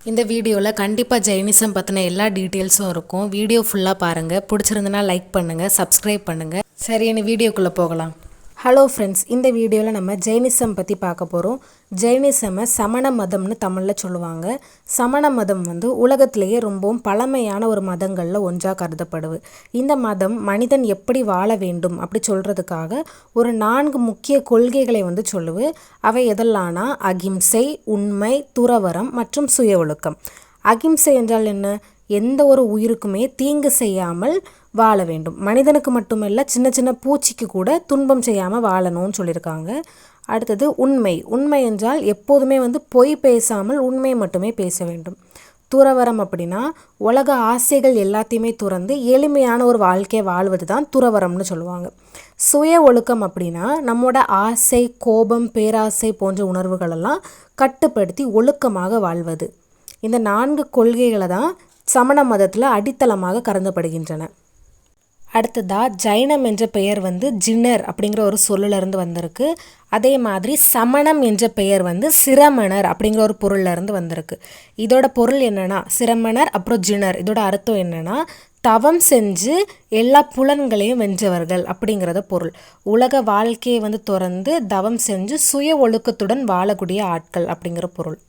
இந்த வீடியோவில் கண்டிப்பாக ஜெயினிசம் பற்றின எல்லா டீட்டெயில்ஸும் இருக்கும். வீடியோ ஃபுல்லாக பாருங்கள். பிடிச்சிருந்தனா லைக் பண்ணுங்கள், சப்ஸ்கிரைப் பண்ணுங்கள். சரி, இனி வீடியோக்குள்ளே போகலாம். ஹலோ ஃப்ரெண்ட்ஸ், இந்த வீடியோவில் நம்ம ஜெயினிசம் பற்றி பார்க்க போகிறோம். ஜெயினிசமை சமண மதம்னு தமிழில் சொல்லுவாங்க. சமண மதம் உலகத்திலேயே ரொம்பவும் பழமையான ஒரு மதங்களில் ஒன்றாக கருதப்படுது. இந்த மதம் மனிதன் எப்படி வாழ வேண்டும் அப்படி சொல்கிறதுக்காக ஒரு 4 முக்கிய கொள்கைகளை சொல்லுது. அவை எதெல்லாம்னா அகிம்சை, உண்மை, துறவறம் மற்றும் சுய ஒழுக்கம். அகிம்சை என்றால் என்ன? எந்த ஒரு உயிருக்குமே தீங்கு செய்யாமல் வாழ வேண்டும். மனிதனுக்கு மட்டுமல்ல, சின்ன சின்ன பூச்சிக்கு கூட துன்பம் செய்யாமல் வாழணும்னு சொல்லியிருக்காங்க. அடுத்தது உண்மை. உண்மை என்றால் எப்போதுமே பொய் பேசாமல் உண்மையை மட்டுமே பேச வேண்டும். துறவரம் அப்படின்னா உலக ஆசைகள் எல்லாத்தையுமே துறந்து எளிமையான ஒரு வாழ்க்கையை வாழ்வது தான் துறவரம்னு சொல்லுவாங்க. சுய ஒழுக்கம் அப்படின்னா நம்மோட ஆசை, கோபம், பேராசை போன்ற உணர்வுகளெல்லாம் கட்டுப்படுத்தி ஒழுக்கமாக வாழ்வது. இந்த 4 கொள்கைகளை தான் சமண மதத்தில் அடித்தளமாக கருதப்படுகின்றன. அடுத்ததாக ஜைனம் என்ற பெயர் ஜின்னர் அப்படிங்கிற ஒரு சொல்லிலிருந்து வந்திருக்கு. அதே மாதிரி சமணம் என்ற பெயர் சிரமணர் அப்படிங்கிற ஒரு பொருளிலிருந்து வந்திருக்கு. இதோட பொருள் என்னென்னா, சிரமணர் அப்புறம் ஜின்னர், இதோட அர்த்தம் என்னென்னா தவம் செஞ்சு எல்லா புலன்களையும் வென்றவர்கள் அப்படிங்கிறத பொருள். உலக வாழ்க்கையை துறந்து தவம் செஞ்சு சுய ஒழுக்கத்துடன் வாழக்கூடிய ஆட்கள் அப்படிங்கிற பொருள்.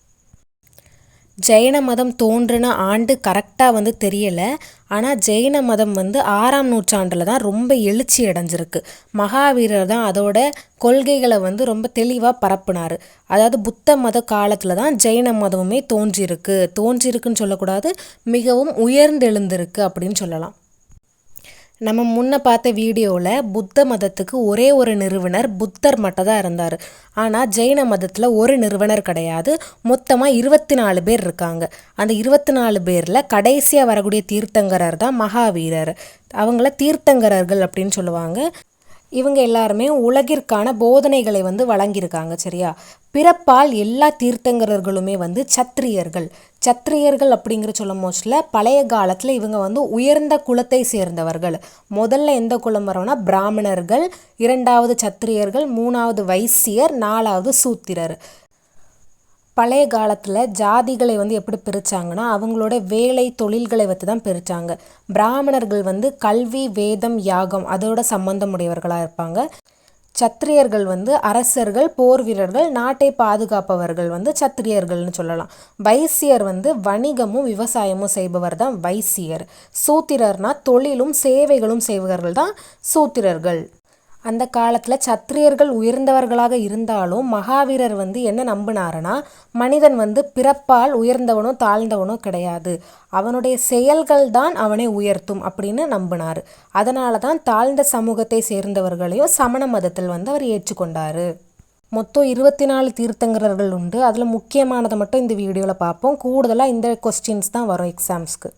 ஜெயின மதம் தோன்றின ஆண்டு கரெக்டாக தெரியலை. ஆனால் ஜெயின மதம் 6ஆம் நூற்றாண்டில் தான் ரொம்ப எழுச்சி அடைஞ்சிருக்கு. மகாவீரர் தான் அதோட கொள்கைகளை ரொம்ப தெளிவாக பரப்புனார். அதாவது புத்த மத காலத்தில் தான் ஜெயின மதமுமே தோன்றியிருக்குன்னு சொல்லக்கூடாது, மிகவும் உயர்ந்தெழுந்திருக்கு அப்படின்னு சொல்லலாம். நம்ம முன்ன பார்த்த வீடியோவில் புத்த மதத்துக்கு ஒரே ஒரு நிறுவனர் புத்தர் மட்டும் தான் இருந்தார். ஆனால் ஜெயின மதத்தில் ஒரு நிறுவனர் கிடையாது, மொத்தமாக 24 பேர் இருக்காங்க. அந்த 24 பேரில் கடைசியாக வரக்கூடிய தீர்த்தங்கரர் தான் மகாவீரர். அவங்கள தீர்த்தங்கரர்கள் அப்படின்னு சொல்லுவாங்க. இவங்க எல்லாருமே உலகிற்கான போதனைகளை வழங்கியிருக்காங்க. சரியா? பிறப்பால் எல்லா தீர்த்தங்கரர்களுமே சத்திரியர்கள். சத்திரியர்கள் அப்படிங்கிற சொல்ல மோஸ்ட்ல பழைய காலத்தில் இவங்க உயர்ந்த குலத்தை சேர்ந்தவர்கள். முதல்ல எந்த குலம் வரோம்னா பிராமணர்கள், 2வது சத்திரியர்கள், 3வது வைசியர், 4வது சூத்திரர். பழைய காலத்தில் ஜாதிகளை எப்படி பிரித்தாங்கன்னா அவங்களோட வேலை தொழில்களை வச்சு தான் பிரித்தாங்க. பிராமணர்கள் கல்வி, வேதம், யாகம் அதோட சம்பந்தம் உடையவர்களாக இருப்பாங்க. சத்திரியர்கள் அரசர்கள், போர் வீரர்கள், நாட்டை பாதுகாப்பவர்கள் சத்திரியர்கள்னு சொல்லலாம். வைசியர் வணிகமும் விவசாயமும் செய்பவர் தான் வைசியர். சூத்திரர்னா தொழிலும் சேவைகளும் செய்பவர்கள் தான் சூத்திரர்கள். அந்த காலத்தில் சத்திரியர்கள் உயர்ந்தவர்களாக இருந்தாலும் மகாவீரர் என்ன நம்பினாருன்னா மனிதன் பிறப்பால் உயர்ந்தவனோ தாழ்ந்தவனோ கிடையாது, அவனுடைய செயல்கள் தான் அவனை உயர்த்தும் அப்படின்னு நம்பினார். அதனால தான் தாழ்ந்த சமூகத்தை சேர்ந்தவர்களையும் சமண மதத்தில் அவர் ஏற்றுக்கொண்டார். மொத்தம் 24 தீர்த்தங்கரர்கள் உண்டு. அதில் முக்கியமானதை மட்டும் இந்த வீடியோவில் பார்ப்போம். கூடுதலாக இந்த கொஸ்டின்ஸ் தான் வரும் எக்ஸாம்ஸ்க்கு.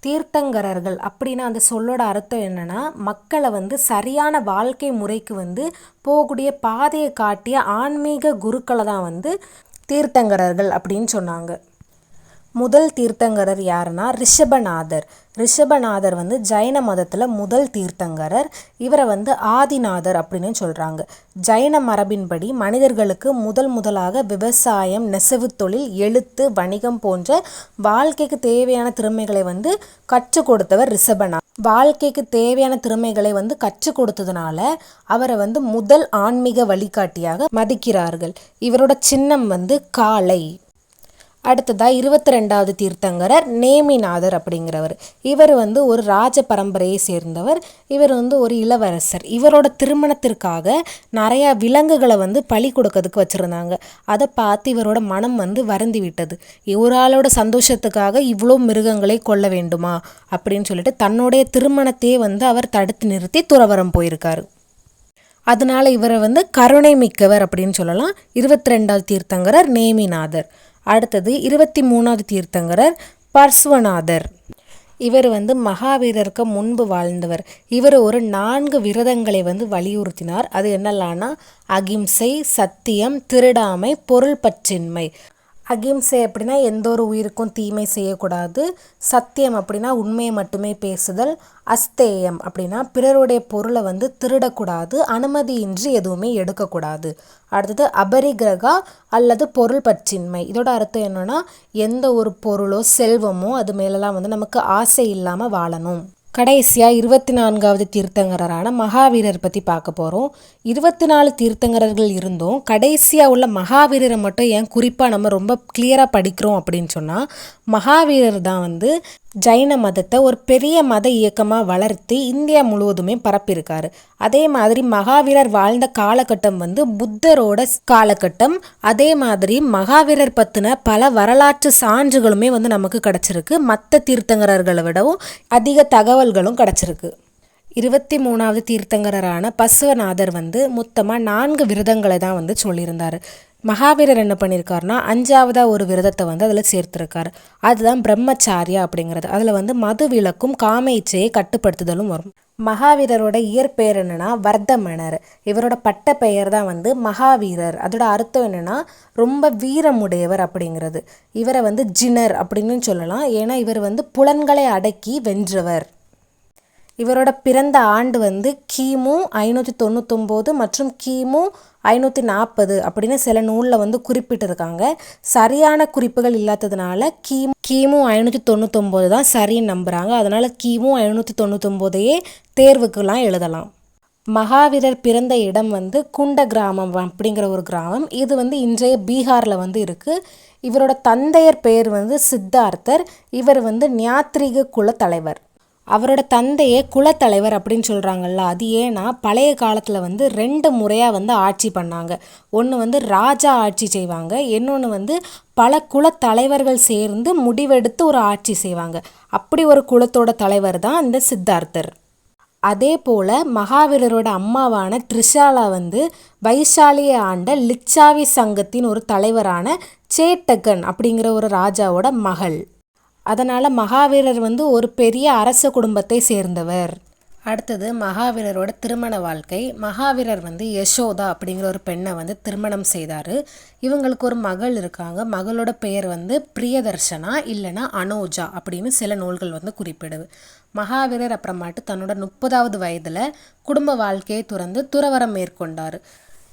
தீர்த்தங்கரர்கள் அப்படின்னா அந்த சொல்லோட அர்த்தம் என்னன்னா மக்களை சரியான வாழ்க்கை முறைக்கு போகக்கூடிய பாதையை காட்டிய ஆன்மீக குருக்களை தான் தீர்த்தங்கரர்கள் அப்படின்னு சொன்னாங்க. முதல் தீர்த்தங்கரர் யாருன்னா ரிஷபநாதர். ரிஷபநாதர் ஜைன மதத்தில் முதல் தீர்த்தங்கரர். இவரை ஆதிநாதர் அப்படின்னு சொல்கிறாங்க. ஜைன மரபின்படி மனிதர்களுக்கு முதலாக விவசாயம், நெசவு தொழில், எழுத்து, வணிகம் போன்ற வாழ்க்கைக்கு தேவையான திறமைகளை கற்றுக் கொடுத்தவர் ரிஷபநாதர். வாழ்க்கைக்கு தேவையான திறமைகளை கற்றுக் கொடுத்ததுனால அவரை முதல் ஆன்மீக வழிகாட்டியாக மதிக்கிறார்கள். இவரோட சின்னம் காளை. அடுத்ததாக 22வது தீர்த்தங்கரர் நேமிநாதர் அப்படிங்கிறவர். இவர் ஒரு ராஜ பரம்பரையை சேர்ந்தவர். இவர் ஒரு இளவரசர். இவரோட திருமணத்திற்காக நிறையா விலங்குகளை பலி கொடுக்கறதுக்கு வச்சுருந்தாங்க. அதை பார்த்து இவரோட மனம் வருந்தி விட்டது. ஒரு ஆளோட சந்தோஷத்துக்காக இவ்வளோ மிருகங்களை கொல்ல வேண்டுமா அப்படின்னு சொல்லிட்டு தன்னுடைய திருமணத்தையே அவர் தடுத்து நிறுத்தி துறவரம் போயிருக்காரு. அதனால இவரை கருணை மிக்கவர் அப்படின்னு சொல்லலாம். 22வது தீர்த்தங்கரர் நேமிநாதர். அடுத்தது 23வது தீர்த்தங்கரர் பர்ஸ்வநாதர். இவர் மகாவீரருக்கு முன்பு வாழ்ந்தவர். இவர் ஒரு 4 விரதங்களை வலியுறுத்தினார். அது என்னெல்லாம்னா அகிம்சை, சத்தியம், திருடாமை, பொருள் பற்றின்மை. அகிம்சை அப்படின்னா எந்த ஒரு உயிருக்கும் தீமை செய்யக்கூடாது. சத்தியம் அப்படின்னா உண்மையை மட்டுமே பேசுதல். அஸ்தேயம் அப்படின்னா பிறருடைய பொருளை திருடக்கூடாது. அனுமதியின்றி எதுவுமே எடுக்கக்கூடாது. அடுத்தது அபரிகிரகா அல்லது பொருள் பற்றின்மை. இதோட அர்த்தம் என்னன்னா எந்த ஒரு பொருளோ செல்வமோ அது மேலெல்லாம் நமக்கு ஆசை இல்லாமல் வாழணும். கடைசியாக 24வது தீர்த்தங்கரரான மகாவீரர் பற்றி பார்க்க போகிறோம். 24 தீர்த்தங்கரர்கள் இருந்தும் கடைசியாக உள்ள மகாவீரரை மட்டும் ஏன் குறிப்பாக நம்ம ரொம்ப கிளியராக படிக்கிறோம் அப்படின்னு சொன்னால், மகாவீரர் தான் ஜைன மதத்தை ஒரு பெரிய மத இயக்கமாக வளர்த்து இந்தியா முழுவதுமே பரப்பியிருக்காரு. அதே மாதிரி மகாவீரர் வாழ்ந்த காலகட்டம் புத்தரோட காலகட்டம். அதே மாதிரி மகாவீரர் பற்றின பல வரலாற்று சான்றுகளுமே நமக்கு கிடச்சிருக்கு. மற்ற தீர்த்தங்கரர்களை விடவும் அதிக தகவல்களும் கிடச்சிருக்கு. 23வது தீர்த்தங்கரரான பசுவநாதர் மொத்தமாக 4 விரதங்களை தான் சொல்லியிருந்தார். மகாவீரர் என்ன பண்ணியிருக்காருனா 5ஆவதாக ஒரு விரதத்தை அதில் சேர்த்துருக்காரு. அதுதான் பிரம்மச்சாரியா அப்படிங்கிறது. அதில் மது விலக்கும் காம இச்சையை கட்டுப்படுத்துதலும் வரும். மகாவீரரோட இயற்பெயர் என்னன்னா வர்தமனர். இவரோட பட்ட பெயர் தான் மகாவீரர். அதோட அர்த்தம் என்னன்னா ரொம்ப வீரமுடையவர் அப்படிங்கிறது. இவரை ஜினர் அப்படின்னு சொல்லலாம். ஏன்னா இவர் புலன்களை அடக்கி வென்றவர். இவரோட பிறந்த ஆண்டு கிமு 599 மற்றும் கிமு 540 அப்படின்னு சில நூலில் குறிப்பிட்டிருக்காங்க. சரியான குறிப்புகள் இல்லாததுனால கிமு 599 தான் சரின்னு நம்புகிறாங்க. அதனால் கிமு 599 தேர்வுக்கெல்லாம் எழுதலாம். மகாவீரர் பிறந்த இடம் குண்ட கிராமம் அப்படிங்கிற ஒரு கிராமம். இது இன்றைய பீகாரில் இருக்குது. இவரோட தந்தையர் பெயர் சித்தார்த்தர். இவர் ஞாத்ரீக குல தலைவர். அவரோட தந்தையே குலத்தலைவர் அப்படின்னு சொல்கிறாங்கல்ல, அது ஏன்னா பழைய காலத்தில் 2 முறையாக ஆட்சி பண்ணாங்க. ஒன்று ராஜா ஆட்சி செய்வாங்க, இன்னொன்று பல குலத்தலைவர்கள் சேர்ந்து முடிவெடுத்து ஒரு ஆட்சி செய்வாங்க. அப்படி ஒரு குலத்தோட தலைவர் தான் இந்த சித்தார்த்தர். அதே போல் மகாவீரரோட அம்மாவான த்ரிஷாலா வைசாலியை ஆண்ட லிச்சாவி சங்கத்தின் ஒரு தலைவரான சேட்டகன் அப்படிங்கிற ஒரு ராஜாவோட மகள். அதனால் மகாவீரர் ஒரு பெரிய அரச குடும்பத்தை சேர்ந்தவர். அடுத்தது மகாவீரரோட திருமண வாழ்க்கை. மகாவீரர் யசோதா அப்படிங்கிற ஒரு பெண்ணை திருமணம் செய்தார். இவங்களுக்கு ஒரு மகள் இருக்காங்க. மகளோட பெயர் பிரியதர்ஷனா இல்லைனா அனோஜா அப்படின்னு சில நூல்கள் குறிப்பிடுது. மகாவீரர் அப்புறமாட்டு தன்னோட 30வது வயதில் குடும்ப வாழ்க்கையை துறந்து துறவரம் மேற்கொண்டார்.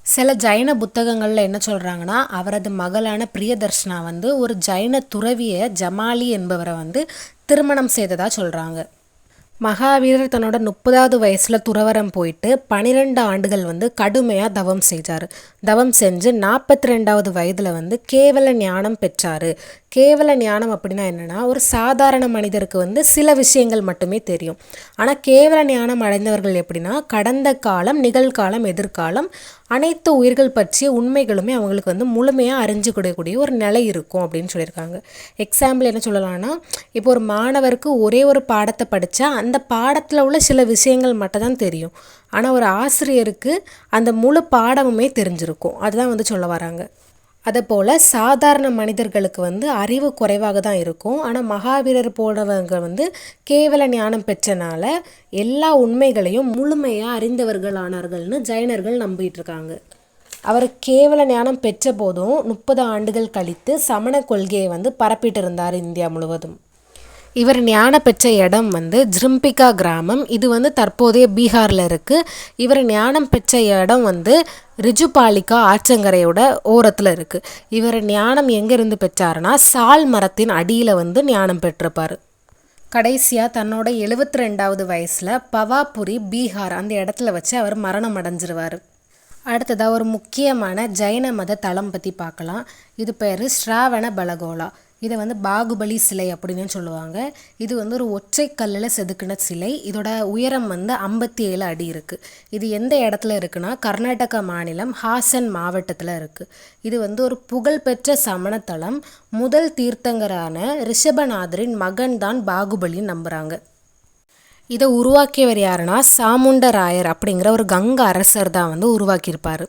சில ஜைன புத்தகங்களில் என்ன சொல்கிறாங்கன்னா, அவரது மகளான பிரியதர்ஷனா ஒரு ஜைன துறவியை ஜமாலி என்பவரை திருமணம் செய்ததாக சொல்கிறாங்க. மகாவீரர் தன்னோட 30வது வயசில் துறவரம் போயிட்டு 12 ஆண்டுகள் கடுமையாக தவம் செஞ்சார். தவம் செஞ்சு 42வது வயதில் கேவல ஞானம் பெற்றார். கேவல ஞானம் அப்படின்னா என்னென்னா, ஒரு சாதாரண மனிதருக்கு சில விஷயங்கள் மட்டுமே தெரியும். ஆனால் கேவல ஞானம் அடைந்தவர்கள் எப்படின்னா, கடந்த காலம், நிகழ்காலம், எதிர்காலம் அனைத்து உயிர்கள் பற்றிய உண்மைகளுமே அவங்களுக்கு முழுமையாக அறிஞ்சுக்கூடிய ஒரு நிலை இருக்கும் அப்படின்னு சொல்லியிருக்காங்க. எக்ஸாம்பிள் என்ன சொல்லலாம்னா, இப்போ ஒரு மாணவருக்கு ஒரே ஒரு பாடத்தை படித்தா அந்த பாடத்தில் உள்ள சில விஷயங்கள் மட்டும் தான் தெரியும். ஆனால் ஒரு ஆசிரியருக்கு அந்த முழு பாடமுமே தெரிஞ்சிருக்கும். அதுதான் சொல்ல வராங்க. அதை போல் சாதாரண மனிதர்களுக்கு அறிவு குறைவாக தான் இருக்கும். ஆனால் மகாவீரர் போனவங்க கேவல ஞானம் பெற்றனால எல்லா உண்மைகளையும் முழுமையாக அறிந்தவர்கள் ஆனார்கள்னு ஜைனர்கள் நம்பிட்டு இருக்காங்க. அவர் கேவல ஞானம் பெற்ற போதும் 30 ஆண்டுகள் கழித்து சமண கொள்கையை பரப்பிட்டு இருந்தார் இந்தியா முழுவதும். இவர் ஞானம் பெற்ற இடம் ஜிம்பிகா கிராமம். இது தற்போதைய பீகாரில் இருக்குது. இவர் ஞானம் பெற்ற இடம் ரிஜுபாலிகா ஆற்றங்கரையோட ஓரத்தில் இருக்குது. இவர் ஞானம் எங்கேருந்து பெற்றாருன்னா, சால் மரத்தின் அடியில் ஞானம் பெற்றிருப்பார். கடைசியாக தன்னோட 72வது வயசில் பவாபுரி பீகார் அந்த இடத்துல வச்சு அவர் மரணம் அடைஞ்சிருவார். அடுத்ததாக ஒரு முக்கியமான ஜைன மத தலம் பற்றி பார்க்கலாம். இது பேர் ஸ்ராவண பலகோலா. இதை பாகுபலி சிலை அப்படின்னு சொல்லுவாங்க. இது ஒரு ஒற்றை கல்லில் செதுக்கின சிலை. இதோட உயரம் 57 அடி இருக்குது. இது எந்த இடத்துல இருக்குன்னா, கர்நாடகா மாநிலம் ஹாசன் மாவட்டத்தில் இருக்குது. இது ஒரு புகழ்பெற்ற சமணத்தலம். முதல் தீர்த்தங்கரான ரிஷபநாதரின் மகன் தான் பாகுபலின்னு நம்புகிறாங்க. இதை உருவாக்கியவர் யாருன்னா, சாமுண்டராயர் அப்படிங்கிற ஒரு கங்க அரசர் தான் உருவாக்கியிருப்பார்.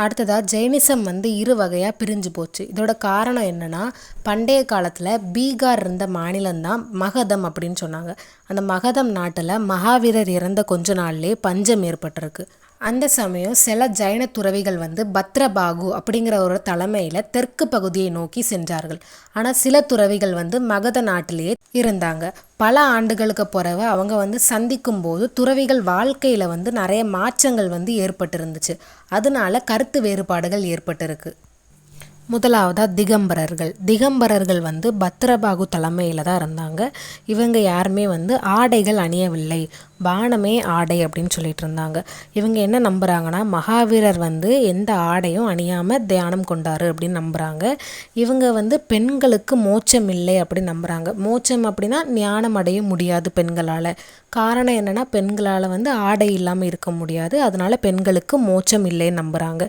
அடுத்ததாக ஜெயினிசம் 2 வகையாக பிரிஞ்சு போச்சு. இதோட காரணம் என்னென்னா, பண்டைய காலத்தில் பீகார் இருந்த மாநிலம்தான் மகதம் அப்படின்னு சொன்னாங்க. அந்த மகதம் நாட்டில் மகாவீரர் இறந்த கொஞ்ச நாள்லேயே பஞ்சம் ஏற்பட்டிருக்கு. அந்த சமயம் சில ஜைன துறவிகள் வந்து பத்ரபாகு அப்படிங்கிற ஒரு தலைமையில் தெற்கு பகுதியை நோக்கி சென்றார்கள். ஆனால் சில துறவிகள் வந்து மகத நாட்டிலேயே இருந்தாங்க. பல ஆண்டுகளுக்கு பிறகு அவங்க வந்து சந்திக்கும் போது துறவிகள் வாழ்க்கையில் வந்து நிறைய மாற்றங்கள் வந்து ஏற்பட்டிருந்துச்சு. அதனால கருத்து வேறுபாடுகள் ஏற்பட்டிருக்கு. முதலாவதாக திகம்பரர்கள் வந்து பத்ரபாகு தலைமையில் தான் இருந்தாங்க. இவங்க யாருமே வந்து ஆடைகள் அணியவில்லை, பானமே ஆடை அப்படின்னு சொல்லிட்டு இருந்தாங்க. இவங்க என்ன நம்புகிறாங்கன்னா மகாவீரர் வந்து எந்த ஆடையும் அணியாமல் தியானம் கொண்டாரு அப்படின்னு நம்புகிறாங்க. இவங்க வந்து பெண்களுக்கு மோட்சம் இல்லை அப்படின்னு நம்புகிறாங்க. மோட்சம் அப்படின்னா ஞானம் அடைய முடியாது பெண்களால். காரணம் என்னென்னா பெண்களால் வந்து ஆடை இல்லாமல் இருக்க முடியாது, அதனால பெண்களுக்கு மோட்சம் இல்லைன்னு நம்புகிறாங்க.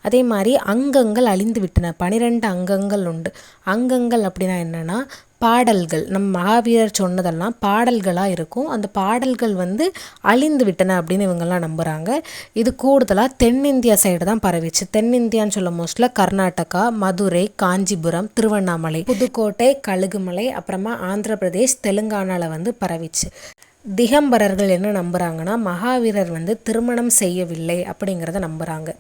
அதே மாதிரி அங்கங்கள் அழிந்து விட்டன. 12 அங்கங்கள் உண்டு. அங்கங்கள் அப்படின்னா என்னென்னா பாடல்கள். நம்ம மகாவீரர் சொன்னதெல்லாம் பாடல்களாக இருக்கும். அந்த பாடல்கள் வந்து அழிந்து விட்டன அப்படின்னு இவங்கெல்லாம் நம்புகிறாங்க. இது கூடுதலாக தென்னிந்தியா சைடு தான் பரவிச்சு. தென்னிந்தியான்னு சொல்ல மோஸ்ட்ல கர்நாடகா, மதுரை, காஞ்சிபுரம், திருவண்ணாமலை, புதுக்கோட்டை, கழுகுமலை, அப்புறமா ஆந்திர பிரதேஷ், தெலுங்கானாவில் வந்து பரவிச்சு. திகம்பரர்கள் என்ன நம்புகிறாங்கன்னா மகாவீரர் வந்து திருமணம் செய்யவில்லை அப்படிங்கிறத நம்புகிறாங்க.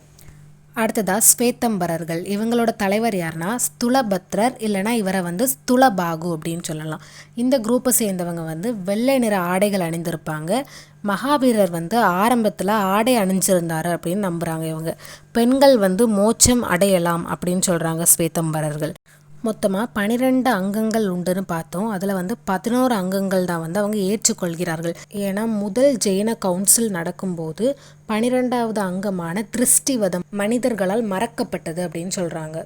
அடுத்ததாக ஸ்வேத்தம்பரர்கள். இவங்களோட தலைவர் யாருன்னா ஸ்துலபத்ரர், இல்லைனா இவரை வந்து ஸ்துலபாகு அப்படின்னு சொல்லலாம். இந்த குரூப்பை சேர்ந்தவங்க வந்து வெள்ளை நிற ஆடைகள் அணிந்திருப்பாங்க. மகாவீரர் வந்து ஆரம்பத்தில் ஆடை அணிஞ்சிருந்தார் அப்படின்னு நம்புகிறாங்க இவங்க. பெண்கள் வந்து மோட்சம் அடையலாம் அப்படின்னு சொல்கிறாங்க ஸ்வேத்தம்பரர்கள். மொத்தமாக 12 அங்கங்கள் உண்டுன்னு பார்த்தோம். அதில் வந்து 11 அங்கங்கள் தான் வந்து அவங்க ஏற்றுக்கொள்கிறார்கள். ஏன்னா முதல் ஜெயின கவுன்சில் நடக்கும்போது 12வது அங்கமான திருஷ்டிவதம் மனிதர்களால் மறக்கப்பட்டது அப்படின்னு சொல்கிறாங்க.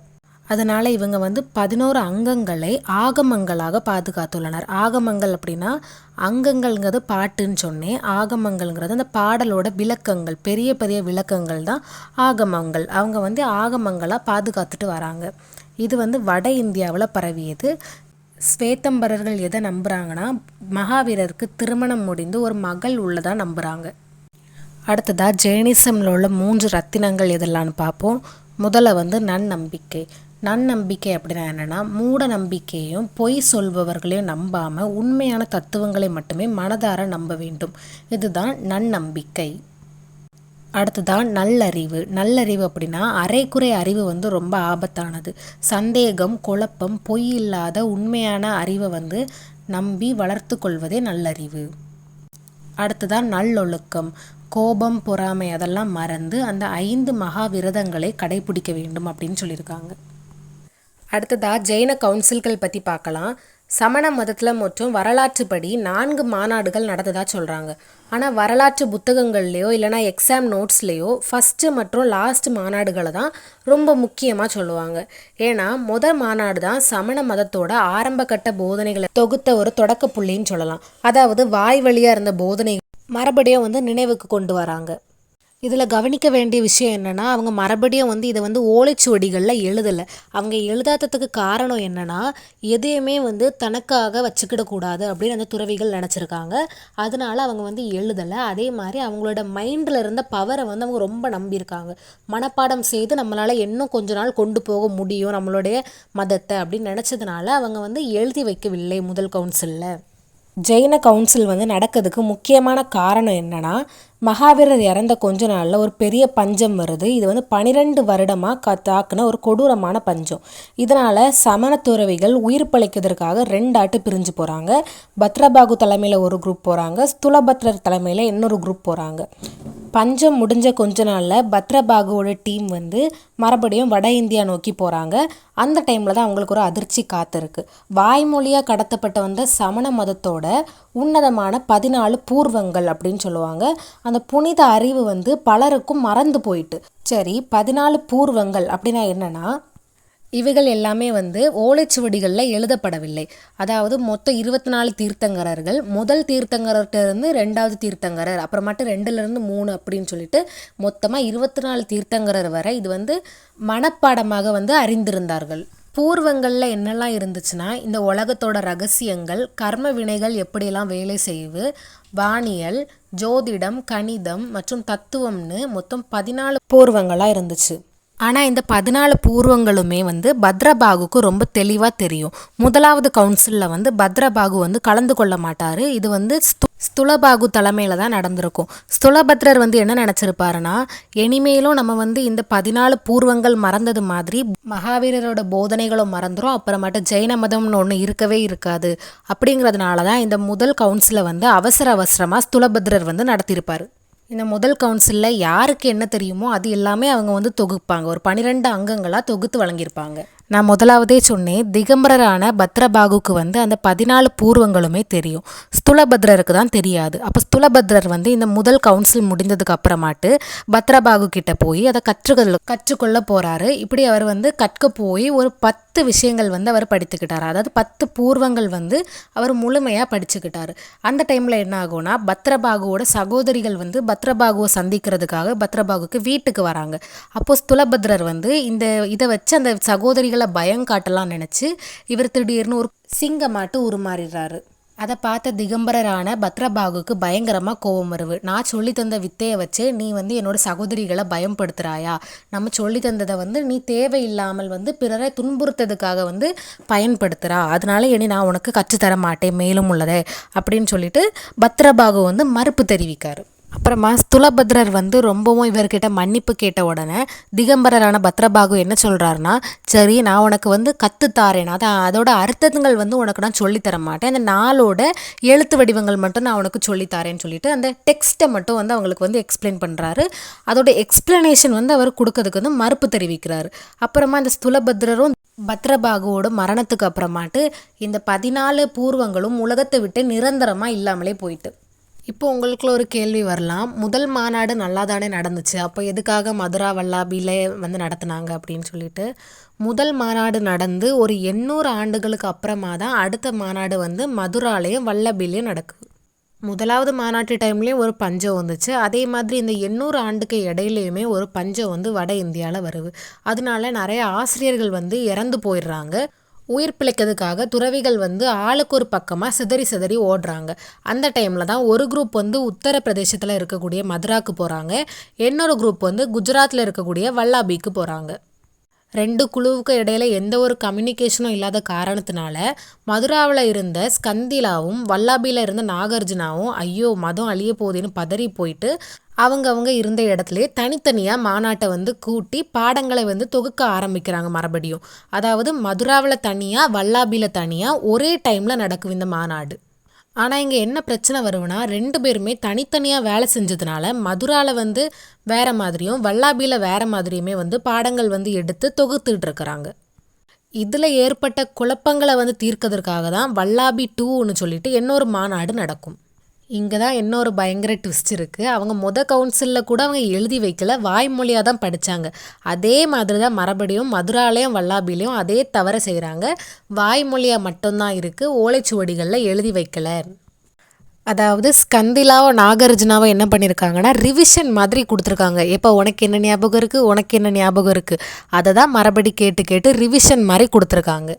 அதனால் இவங்க வந்து 11 அங்கங்களை ஆகமங்களாக பாதுகாத்துள்ளனர். ஆகமங்கள் அப்படின்னா அங்கங்கள்ங்கிறது பாட்டுன்னு சொன்னேன். ஆகமங்கள்ங்கிறது அந்த பாடலோட விளக்கங்கள், பெரிய பெரிய விளக்கங்கள் தான் ஆகமங்கள். அவங்க வந்து ஆகமங்களாக பாதுகாத்துட்டு வராங்க. இது வந்து வட இந்தியாவில் பரவியது. ஸ்வேத்தம்பரர்கள் எதை நம்புகிறாங்கன்னா மகாவீரருக்கு திருமணம் முடிந்து ஒரு மகள் உள்ளதாக நம்புகிறாங்க. அடுத்ததாக ஜெயினிசமில் உள்ள 3 ரத்தினங்கள் எதெல்லாம்னு பார்ப்போம். முதல்ல வந்து நன்னம்பிக்கை அப்படின்னா என்னென்னா மூட நம்பிக்கையும் பொய் சொல்பவர்களையும் நம்பாமல் உண்மையான தத்துவங்களை மட்டுமே மனதார நம்ப வேண்டும். இதுதான் நன்னம்பிக்கை. அடுத்ததான் நல்லறிவு அப்படின்னா அரைக்குறை அறிவு வந்து ரொம்ப ஆபத்தானது. சந்தேகம், குழப்பம், பொய் இல்லாத உண்மையான அறிவை வந்து நம்பி வளர்த்து கொள்வதே நல்லறிவு. அடுத்ததான் நல்லொழுக்கம். கோபம், பொறாமை அதெல்லாம் மறந்து அந்த 5 மகா விரதங்களை கடைபிடிக்க வேண்டும் அப்படின்னு சொல்லியிருக்காங்க. அடுத்ததாக ஜெயின கவுன்சில்கள் பற்றி பார்க்கலாம். சமண மதத்தில் மற்றும் வரலாற்றுப்படி 4 மாநாடுகள் நடந்ததாக சொல்கிறாங்க. ஆனால் வரலாற்று புத்தகங்கள்லையோ இல்லைனா எக்ஸாம் நோட்ஸ்லேயோ ஃபஸ்ட்டு மற்றும் லாஸ்ட் மாநாடுகளை தான் ரொம்ப முக்கியமாக சொல்லுவாங்க. ஏன்னா முதல் மாநாடு தான் சமண மதத்தோட ஆரம்ப கட்ட போதனைகளை தொகுத்த ஒரு தொடக்க புள்ளின்னு சொல்லலாம். அதாவது வாய் வழியாக இருந்த போதனை மறுபடியும் வந்து நினைவுக்கு கொண்டு வராங்க. இதில் கவனிக்க வேண்டிய விஷயம் என்னென்னா அவங்க மறுபடியும் வந்து இதை வந்து ஓலைச்சுவடிகளில் எழுதலை. அவங்க எழுதாததுக்கு காரணம் என்னென்னா எதையுமே வந்து தனக்காக வச்சுக்கிடக்கூடாது அப்படின்னு அந்த துறவிகள் நினச்சிருக்காங்க. அதனால அவங்க வந்து எழுதலை. அதே மாதிரி அவங்களோட மைண்டில் இருந்த பவரை வந்து அவங்க ரொம்ப நம்பியிருக்காங்க. மனப்பாடம் செய்து நம்மளால் இன்னும் கொஞ்ச நாள் கொண்டு போக முடியும் நம்மளுடைய மதத்தை அப்படின்னு நினச்சதுனால அவங்க வந்து எழுதி வைக்கவில்லை முதல் கவுன்சிலில். ஜெயின கவுன்சில் வந்து நடக்கிறதுக்கு முக்கியமான காரணம் என்னென்னா மகாவீரர் இறந்த கொஞ்ச நாளில் ஒரு பெரிய பஞ்சம் வருது. இது வந்து 12 வருடமாக தாக்குன ஒரு கொடூரமான பஞ்சம். இதனால் சமண துறவிகள் உயிர் பிழைக்கிறதுக்காக 2 ஆட்டு பிரிஞ்சு போகிறாங்க. பத்ரபாகு தலைமையில் ஒரு குரூப் போகிறாங்க, ஸ்துலபத்ரர் தலைமையில் இன்னொரு குரூப் போகிறாங்க. பஞ்சம் முடிஞ்ச கொஞ்ச நாளில் பத்ரபாகுவோட டீம் வந்து மறுபடியும் வட இந்தியா நோக்கி போகிறாங்க. அந்த டைமில் தான் அவங்களுக்கு ஒரு அதிர்ச்சி காத்திருக்கு. வாய்மொழியாக கடத்தப்பட்ட வந்த சமண மதத்தோட உன்னதமான 14 பூர்வங்கள் அப்படின்னு சொல்லுவாங்க. அந்த புனித அறிவு வந்து பலருக்கும் மறந்து போயிட்டு. சரி, 14 பூர்வங்கள் அப்படின்னா என்னன்னா இவைகள் எல்லாமே வந்து ஓலைச்சுவடிகளில் எழுதப்படவில்லை. அதாவது மொத்தம் 24 தீர்த்தங்கரர்கள். முதல் தீர்த்தங்கர்கிட்ட இருந்து 2வது தீர்த்தங்கரர், அப்புறமாட்டு 2லேருந்து 3 அப்படின்னு சொல்லிட்டு மொத்தமாக 24 தீர்த்தங்கரர் வரை இது வந்து மனப்பாடமாக வந்து அறிந்திருந்தார்கள். பூர்வங்களில் என்னெல்லாம் இருந்துச்சுன்னா இந்த உலகத்தோட ரகசியங்கள், கர்ம வினைகள் எப்படியெல்லாம் வேலை செய்வு, வானியல், ஜோதிடம், கணிதம் மற்றும் தத்துவம்னு மொத்தம் 14 பூர்வங்களாக இருந்துச்சு. ஆனால் இந்த 14 பூர்வங்களுமே வந்து பத்ரபாகுக்கு ரொம்ப தெளிவாக தெரியும். முதலாவது கவுன்சிலில் வந்து பத்ரபாகு வந்து கலந்து கொள்ள மாட்டார். இது வந்து ஸ்துலபாகு தலைமையில் தான் நடந்திருக்கும். ஸ்துலபத்ரர் வந்து என்ன நினச்சிருப்பாருன்னா, இனிமேலும் நம்ம வந்து இந்த 14 பூர்வங்கள் மறந்தது மாதிரி மகாவீரரோட போதனைகளும் மறந்துடும், அப்புறமேட்டு ஜெயின மதம்னு ஒன்று இருக்கவே இருக்காது. அப்படிங்கிறதுனால தான் இந்த முதல் கவுன்சிலை வந்து அவசரமாக ஸ்துலபத்ரர் வந்து நடத்தியிருப்பார். இந்த முதல் கவுன்சிலில் யாருக்கு என்ன தெரியுமோ அது எல்லாமே அவங்க வந்து தொகுப்பாங்க. ஒரு 12 அங்கங்களாக தொகுத்து வழங்கியிருப்பாங்க. நான் முதலாவதே சொன்னேன், திகம்பரரான பத்ரபாகுக்கு வந்து அந்த 14 பூர்வங்களுமே தெரியும், ஸ்துலபத்ரருக்கு தான் தெரியாது. அப்போ ஸ்துலபத்ரர் வந்து இந்த முதல் கவுன்சில் முடிந்ததுக்கு அப்புறமாட்டு பத்ரபாகு கிட்ட போய் அதை கற்றுக்கொள்ள போகிறாரு. இப்படி அவர் வந்து கற்க போய் ஒரு 10 விஷயங்கள் வந்து அவர் படித்துக்கிட்டார். அதாவது 10 பூர்வங்கள் வந்து அவர் முழுமையாக படிச்சுக்கிட்டார். அந்த டைமில் என்ன ஆகும்னா, பத்ரபாகுவோட சகோதரிகள் வந்து பத்ரபாகுவை சந்திக்கிறதுக்காக பத்ரபாகுக்கு வீட்டுக்கு வராங்க. அப்போது ஸ்துலபத்ரர் வந்து இதை வச்சு அந்த சகோதரிகள் பயம் காட்டலாம் நினச்சி இவர் திடீர்னு ஒரு சிங்கமாட்டு உருமாறிடுறாரு. அதை பார்த்த திகம்பரரான பத்ரபாகுக்கு பயங்கரமாக கோபம் வருது. நான் சொல்லி தந்த வித்தையை வச்சு நீ வந்து என்னோட சகோதரிகளை பயன்படுத்துகிறாயா? நம்ம சொல்லி தந்ததை வந்து நீ தேவையில்லாமல் வந்து பிறரை துன்புறுத்ததுக்காக வந்து பயன்படுத்துகிறா, அதனால இனி நான் உனக்கு கற்றுத்தர மாட்டேன் மேலும் உள்ளதை அப்படின்னு சொல்லிட்டு பத்ரபாகு வந்து மறுப்பு தெரிவிக்காரு. அப்புறமா ஸ்துலபத்ரர் வந்து ரொம்பவும் இவர்கிட்ட மன்னிப்பு கேட்ட உடனே திகம்பரரான பத்ரபாகு என்ன சொல்கிறாருன்னா, சரி நான் உனக்கு வந்து கற்றுத்தாரேன், அதோட அர்த்தங்கள் வந்து உனக்கு நான் சொல்லித்தர மாட்டேன், அந்த நாளோட எழுத்து வடிவங்கள் மட்டும் நான் உனக்கு சொல்லித்தாரேன்னு சொல்லிட்டு அந்த டெக்ஸ்ட்டை மட்டும் வந்து அவங்களுக்கு வந்து எக்ஸ்பிளைன் பண்ணுறாரு. அதோட எக்ஸ்பிளனேஷன் வந்து அவர் கொடுக்கறதுக்கு வந்து மறுப்பு தெரிவிக்கிறாரு. அப்புறமா இந்த ஸ்துலபத்ரரும் பத்ரபாகுவோட மரணத்துக்கு அப்புறமாட்டு இந்த 14 பூர்வங்களும் உலகத்தை விட்டு நிரந்தரமாக இல்லாமலே போயிட்டு. இப்போ உங்களுக்குள்ள ஒரு கேள்வி வரலாம், முதல் மாநாடு நல்லா தானே நடந்துச்சு, அப்போ எதுக்காக மதுரா வல்லாபியில் வந்து நடத்துனாங்க அப்படின்னு சொல்லிட்டு. முதல் மாநாடு நடந்து ஒரு 800 ஆண்டுகளுக்கு அப்புறமா தான் அடுத்த மாநாடு வந்து மதுராலையும் வல்லபிலையும் நடக்குது. முதலாவது மாநாட்டு டைம்லேயும் ஒரு பஞ்சம் வந்துச்சு, அதே மாதிரி இந்த 800 ஆண்டுக்கு இடையிலையுமே ஒரு பஞ்சம் வந்து வட இந்தியாவில் வருது. அதனால நிறைய ஆசிரியர்கள் வந்து இறந்து போயிடுறாங்க. உயிர் பிழைக்கிறதுக்காக துறவிகள் வந்து ஆளுக்கு ஒரு பக்கமாக சிதறி ஓடுறாங்க. அந்த டைமில் தான் ஒரு குரூப் வந்து உத்தரப்பிரதேசத்தில் இருக்கக்கூடிய மதுராக்கு போகிறாங்க, இன்னொரு குரூப் வந்து குஜராத்தில் இருக்கக்கூடிய வல்லாபிக்கு போகிறாங்க. 2 குழுவுக்கு இடையில எந்த ஒரு கம்யூனிகேஷனும் இல்லாத காரணத்தினால மதுராவில் இருந்த ஸ்கந்திலாவும் வல்லாபியில் இருந்த நாகார்ஜுனாவும் ஐயோ மதம் அழிய போகுதுன்னு பதறி போயிட்டு அவங்க இருந்த இடத்துலையே தனித்தனியாக மாநாட்டை வந்து கூட்டி பாடங்களை வந்து தொகுக்க ஆரம்பிக்கிறாங்க மறுபடியும். அதாவது மதுராவில் தனியாக வல்லாபியில் தனியாக ஒரே டைமில் நடக்கும் இந்த மாநாடு. ஆனால் இங்கே என்ன பிரச்சனை வருதுன்னா, 2 பேருமே தனித்தனியாக வேலை செஞ்சதுனால மதுராவில் வந்து வேறு மாதிரியும் வல்லாபியில் வேறு மாதிரியுமே வந்து பாடங்கள் வந்து எடுத்து தொகுத்துட்டு இருக்கிறாங்க. இதில் ஏற்பட்ட குழப்பங்களை வந்து தீர்க்கிறதுக்காக தான் வல்லாபி 2ன்னு சொல்லிட்டு இன்னொரு மாநாடு நடக்கும். இங்கே தான் இன்னொரு பயங்கர ட்விஸ்ட் இருக்குது. அவங்க கவுன்சிலில் கூட அவங்க எழுதி வைக்கல, வாய்மொழியாக தான் படித்தாங்க. அதே மாதிரி தான் மறுபடியும் மதுராலயம் வல்லாபிலையும் அதே தவற செய்கிறாங்க. வாய்மொழியாக மட்டும்தான் இருக்குது, ஓலைச்சுவடிகளில் எழுதி வைக்கல. அதாவது ஸ்கந்திலாவோ நாகார்ஜுனாவோ என்ன பண்ணியிருக்காங்கன்னா ரிவிஷன் மாதிரி கொடுத்துருக்காங்க. எப்போ உனக்கு என்ன ஞாபகம் இருக்குது அதை தான் மறுபடி கேட்டு ரிவிஷன் மாதிரி கொடுத்துருக்காங்க.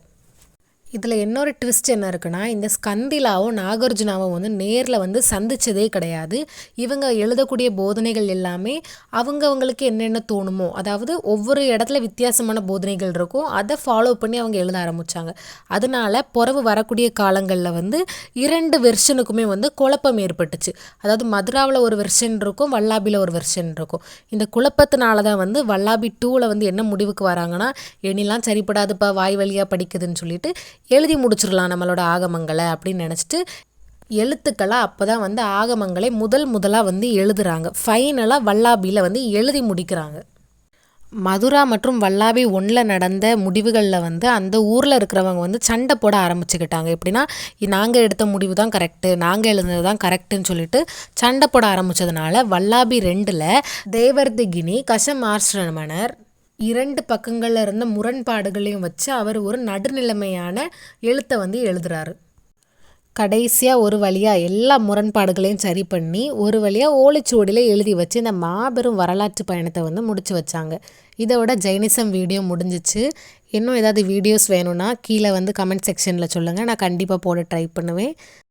இதில் இன்னொரு ட்விஸ்ட் என்ன இருக்குன்னா, இந்த ஸ்கந்திலாவும் நாகார்ஜுனாவும் வந்து நேரில் வந்து சந்தித்ததே கிடையாது. இவங்க எழுதக்கூடிய போதனைகள் எல்லாமே அவங்களுக்கு என்னென்ன தோணுமோ, அதாவது ஒவ்வொரு இடத்துல வித்தியாசமான போதனைகள் இருக்கும், அதை ஃபாலோ பண்ணி அவங்க எழுத ஆரம்பித்தாங்க. அதனால பிறகு வரக்கூடிய காலங்களில் வந்து 2 வெர்ஷனுக்குமே வந்து குழப்பம் ஏற்பட்டுச்சு. அதாவது மதுராவில் ஒரு வெர்ஷன் இருக்கும், வல்லாபியில் ஒரு வெர்ஷன் இருக்கும். இந்த குழப்பத்தினால தான் வந்து வல்லாபி 2ல் வந்து என்ன முடிவுக்கு வராங்கன்னா, எண்ணிலாம் சரிப்படாதுப்பா வாய் வழியாக படிக்குதுன்னு சொல்லிட்டு எழுதி முடிச்சிடலாம் நம்மளோட ஆகமங்களை அப்படின்னு நினச்சிட்டு எழுத்துக்களாக அப்போ தான் வந்து ஆகமங்களை முதலாக வந்து எழுதுகிறாங்க. ஃபைனலாக வல்லாபியில் வந்து எழுதி முடிக்கிறாங்க. மதுரா மற்றும் வல்லாபி 1ல் நடந்த முடிவுகளில் வந்து அந்த ஊரில் இருக்கிறவங்க வந்து சண்டை போட ஆரம்பிச்சுக்கிட்டாங்க. எப்படின்னா, நாங்கள் எடுத்த முடிவு தான் கரெக்டு, நாங்கள் எழுதுனது தான் கரெக்டுன்னு சொல்லிட்டு சண்டை போட ஆரம்பித்ததுனால வல்லாபி 2ல் தேவர்திகினி கஷமார்ஷ்ரமணர் 2 பக்கங்களில் இருந்த முரண்பாடுகளையும் வச்சு அவர் ஒரு நடுநிலைமையான எழுத்தை வந்து எழுதுகிறாரு. கடைசியாக ஒரு வழியாக எல்லா முரண்பாடுகளையும் சரி பண்ணி ஒரு வழியாக ஓலைச்சுவடியில் எழுதி வச்சு இந்த மாபெரும் வரலாற்று பயணத்தை வந்து முடிச்சு வச்சாங்க. இதோட ஜெயினிசம் வீடியோ முடிஞ்சிச்சு. இன்னும் ஏதாவது வீடியோஸ் வேணும்னா கீழே வந்து கமெண்ட் செக்ஷனில் சொல்லுங்கள், நான் கண்டிப்பாக போட ட்ரை பண்ணுவேன்.